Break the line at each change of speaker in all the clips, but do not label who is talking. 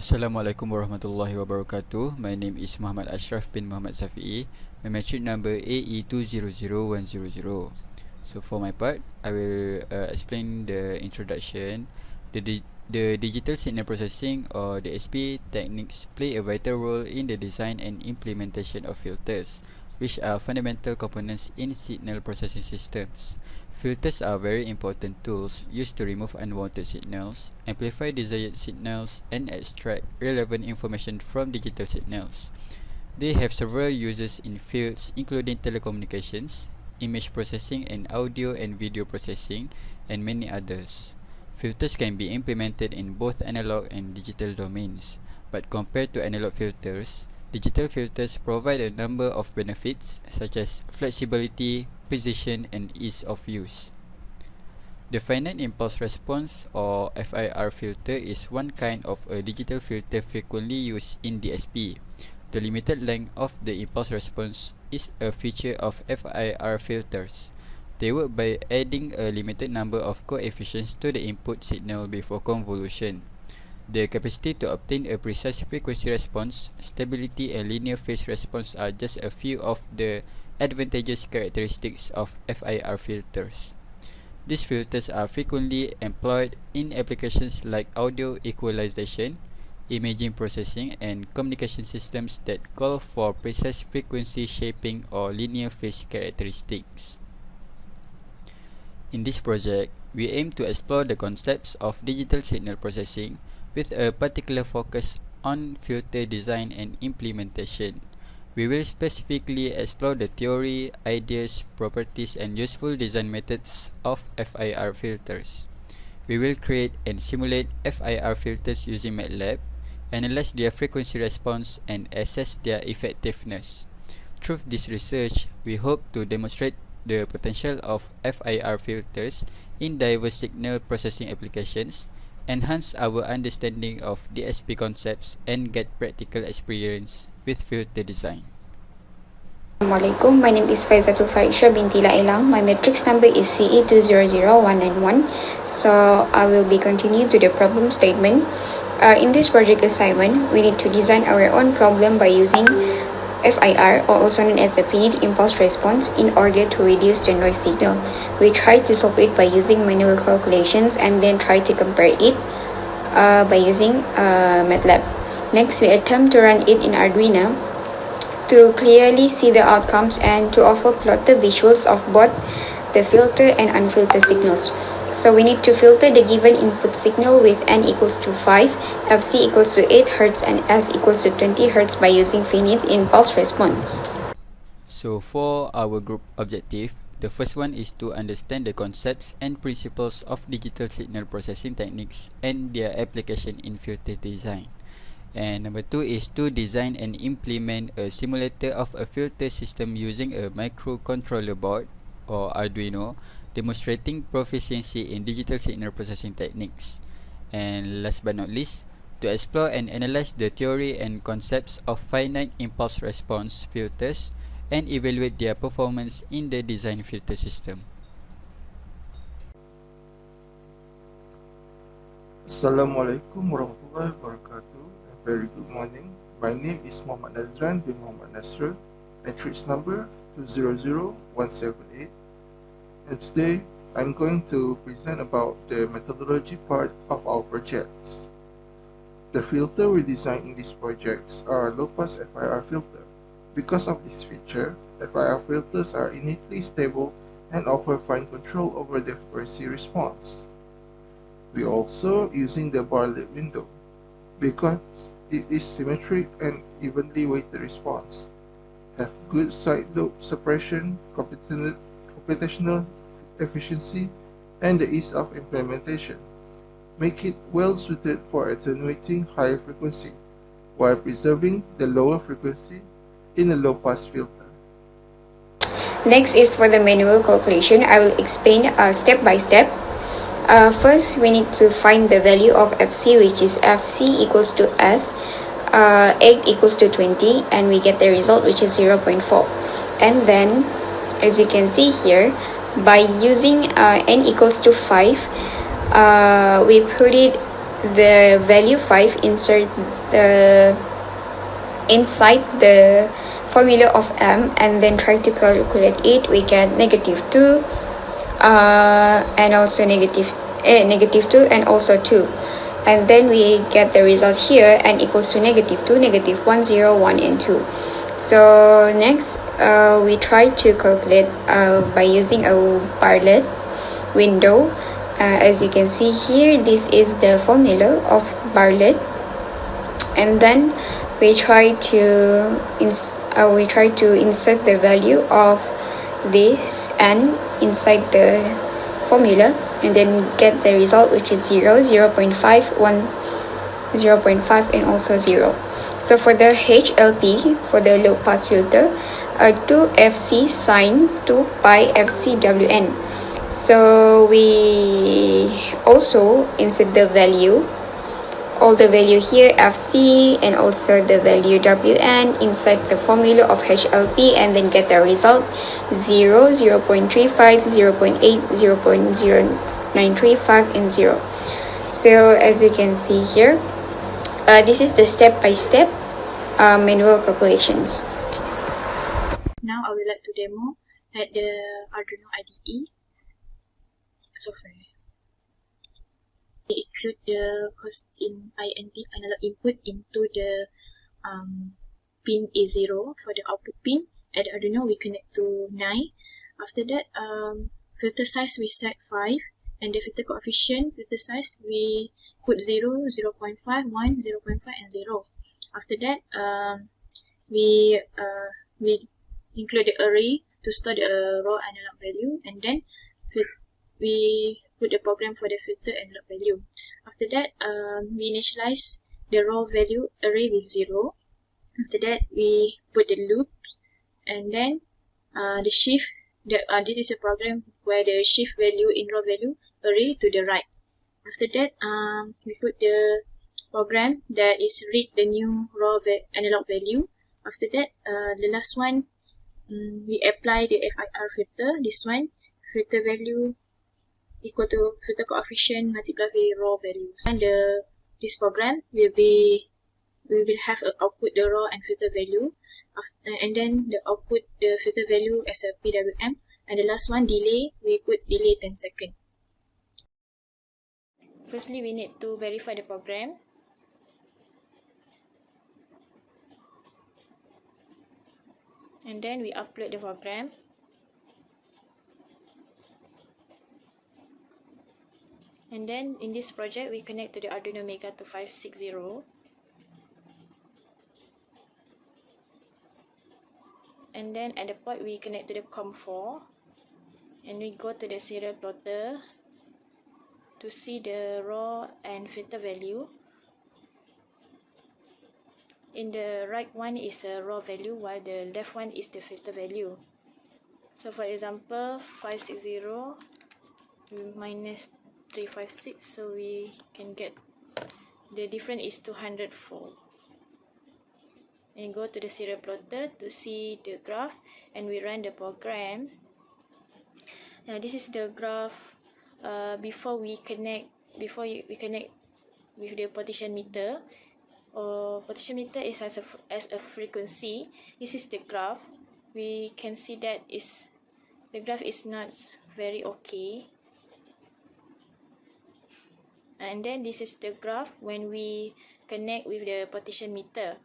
Assalamualaikum warahmatullahi wabarakatuh. My name is Muhammad Ashraf bin Muhammad Safi'i. My matric number AE200100. So for my part, I will explain the introduction. The digital signal processing or DSP techniques play a vital role in the design and implementation of filters, which are fundamental components in signal processing systems. Filters are very important tools used to remove unwanted signals, amplify desired signals, and extract relevant information from digital signals. They have several uses in fields including telecommunications, image processing, and audio and video processing, and many others. Filters can be implemented in both analog and digital domains, but compared to analog filters, digital filters provide a number of benefits such as flexibility, precision, and ease of use. The finite impulse response or FIR filter is one kind of a digital filter frequently used in DSP. The limited length of the impulse response is a feature of FIR filters. They work by adding a limited number of coefficients to the input signal before convolution. The capacity to obtain a precise frequency response, stability, and linear phase response are just a few of the advantageous characteristics of FIR filters. These filters are frequently employed in applications like audio equalization, imaging processing, and communication systems that call for precise frequency shaping or linear phase characteristics. In this project, we aim to explore the concepts of digital signal processing with a particular focus on filter design and implementation. We will specifically explore the theory, ideas, properties, and useful design methods of FIR filters. We will create and simulate FIR filters using MATLAB, analyze their frequency response, and assess their effectiveness. Through this research, we hope to demonstrate the potential of FIR filters in diverse signal processing applications, enhance our understanding of DSP concepts, and get practical experience with filter design.
Assalamualaikum, my name is Faizatul Farisha binti Lailang. My matrix number is CE200191. So I will be continuing to the problem statement. In this project assignment, we need to design our own problem by using FIR, or also known as a finite impulse response, in order to reduce the noise signal. We try to solve it by using manual calculations and then try to compare it by using MATLAB. Next, we attempt to run it in Arduino to clearly see the outcomes and to offer plotted visuals of both the filter and unfiltered signals. So we need to filter the given input signal with n equals to 5, fc equals to 8 Hz, and s equals to 20 Hz by using finite impulse response.
So for our group objective, the first one is to understand the concepts and principles of digital signal processing techniques and their application in filter design. And number 2 is to design and implement a simulator of a filter system using a microcontroller board or Arduino, demonstrating proficiency in digital signal processing techniques. And last but not least, to explore and analyze the theory and concepts of finite impulse response filters and evaluate their performance in the design filter system.
Assalamualaikum warahmatullahi wabarakatuh. A very good morning. My name is Muhammad Nazran bin Muhammad Nasr, matrix number 200178. And today I'm going to present about the methodology part of our projects. The filter we designed in these projects are low-pass FIR filter. Because of this feature, FIR filters are innately stable and offer fine control over the frequency response. We also using the Bartlett window because it is symmetric and evenly weighted response, have good side lobe suppression, computational efficiency, and the ease of implementation, make it well suited for attenuating higher frequency while preserving the lower frequency in a low pass filter.
Next is for the manual calculation. I will explain step by step. First, we need to find the value of fc, which is fc equals to s, 8 equals to 20, and we get the result, which is 0.4. And then, as you can see here, by using n equals to 5, we put it the value 5 inside the formula of m, and then try to calculate it, we get -2 and also negative 2 and also 2, and then we get the result here, n equals to -2, -1, 0, 1 and 2. So next we try to calculate by using a Bartlett window. As you can see here, this is the formula of Bartlett, and then we try to insert the value of this n inside the formula, and then get the result, which is 0, 0.5, 1, 0.5 and also 0. So for the HLP, for the low pass filter, 2fc sine 2 pi fcwn. So we also insert the value, all the value here, fc and also the value wn inside the formula of HLP, and then get the result 0, 0.35, 0.8, 0.0935 and 0. So as you can see here, this is the step-by-step manual calculations.
Now I would like to demo at the Arduino IDE software. We include the cost in INT analog input into the pin A0 for the output pin. At the Arduino we connect to 9. After that, filter size we set 5, and the filter coefficient filter size we put 0, 0.5, 1, 0.5 and 0. After that, we include the array to store the raw analog value, and then we put the program for the filter analog value. After that, we initialize the raw value array with 0. After that, we put the loops, and then the shift. This is a program where the shift value in raw value array to the right. After that, we put the program that is read the new raw analog value. After that, the last one, we apply the FIR filter. This one, filter value equal to filter coefficient multiplied by raw values. And this program we will have an output the raw and filter value, and then the output the filter value as a PWM, and the last one delay, we put delay 10 seconds. Firstly, we need to verify the program. And then we upload the program. And then in this project, we connect to the Arduino Mega 2560. And then at the port, we connect to the COM4. And we go to the serial plotter to see the raw and filter value. In the right one is a raw value, while the left one is the filter value. So for example, 560 minus 356, so we can get the difference is 204. And go to the serial plotter to see the graph, and we run the program. Now this is the graph before we connect with the potentiometer. Potentiometer is as a frequency. This is the graph. We can see that the graph is not very okay. And then this is the graph when we connect with the potentiometer.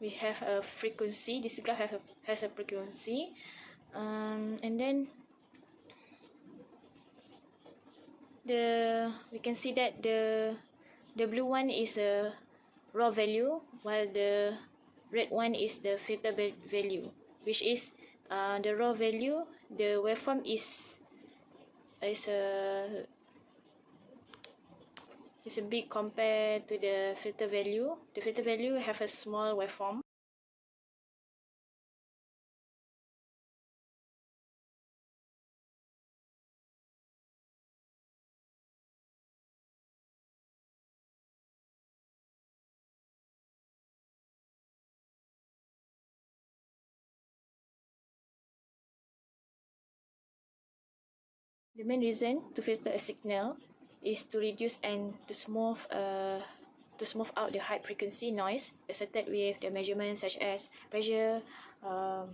We have a frequency. This graph has a frequency, and then we can see that the blue one is a raw value, while the red one is the filter value, which is the raw value. The waveform is a big compared to the filter value. The filter value have a small waveform. The main reason to filter a signal is to reduce and to smooth out the high frequency noise associated with the measurements such as pressure,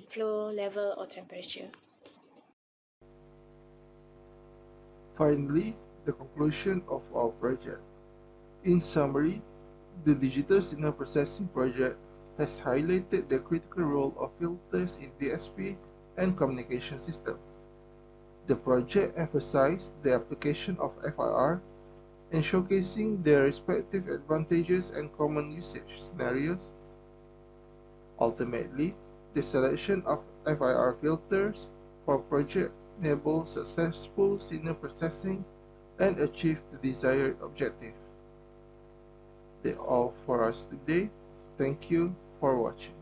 flow, level, or temperature.
Finally, the conclusion of our project. In summary, the digital signal processing project has highlighted the critical role of filters in DSP and communication system. The project emphasized the application of FIR and showcasing their respective advantages and common usage scenarios. Ultimately, the selection of FIR filters for project enabled successful signal processing and achieved the desired objective. That's all for us today. Thank you for watching.